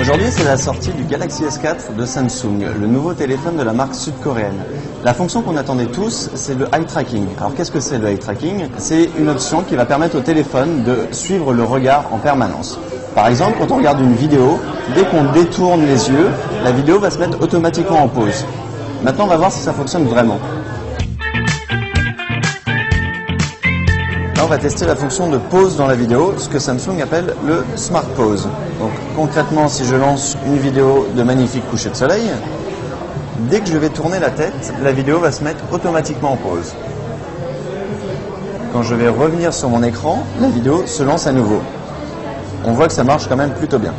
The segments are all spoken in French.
Aujourd'hui, c'est la sortie du Galaxy S4 de Samsung, le nouveau téléphone de la marque sud-coréenne. La fonction qu'on attendait tous, c'est le eye tracking. Alors qu'est-ce que c'est le eye tracking? C'est une option qui va permettre au téléphone de suivre le regard en permanence. Par exemple, quand on regarde une vidéo, dès qu'on détourne les yeux, la vidéo va se mettre automatiquement en pause. Maintenant, on va voir si ça fonctionne vraiment. Là, on va tester la fonction de pause dans la vidéo, ce que Samsung appelle le Smart Pause. Donc concrètement, si je lance une vidéo de magnifiques couchers de soleil, dès que je vais tourner la tête, la vidéo va se mettre automatiquement en pause. Quand je vais revenir sur mon écran, la vidéo se lance à nouveau. On voit que ça marche quand même plutôt bien.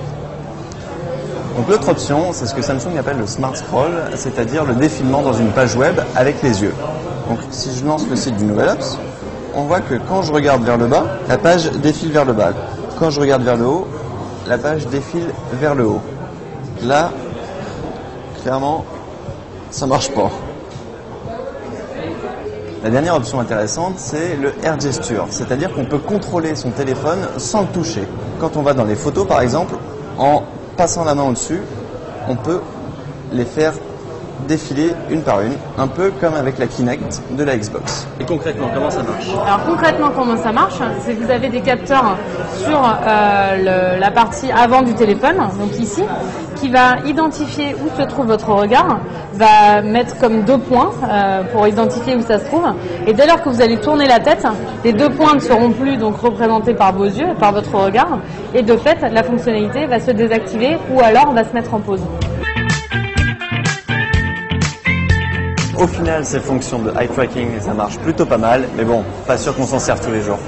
Donc l'autre option, c'est ce que Samsung appelle le Smart Scroll, c'est-à-dire le défilement dans une page web avec les yeux. Donc si je lance le site du Nouvel Obs, on voit que quand je regarde vers le bas, la page défile vers le bas. Quand je regarde vers le haut, la page défile vers le haut. Là, clairement, ça marche pas. La dernière option intéressante, c'est le Air Gesture, c'est-à-dire qu'on peut contrôler son téléphone sans le toucher. Quand on va dans les photos, par exemple, en passant la main au-dessus, on peut les faire défiler une par une, un peu comme avec la Kinect de la Xbox. Et concrètement, comment ça marche? Alors concrètement, comment ça marche? C'est que vous avez des capteurs sur la partie avant du téléphone, donc ici, qui va identifier où se trouve votre regard, va mettre comme 2 points pour identifier où ça se trouve. Et dès lors que vous allez tourner la tête, les 2 points ne seront plus donc représentés par vos yeux, par votre regard, et de fait, la fonctionnalité va se désactiver ou alors va se mettre en pause. Au final, ces fonctions de eye tracking, ça marche plutôt pas mal, mais bon, pas sûr qu'on s'en serve tous les jours.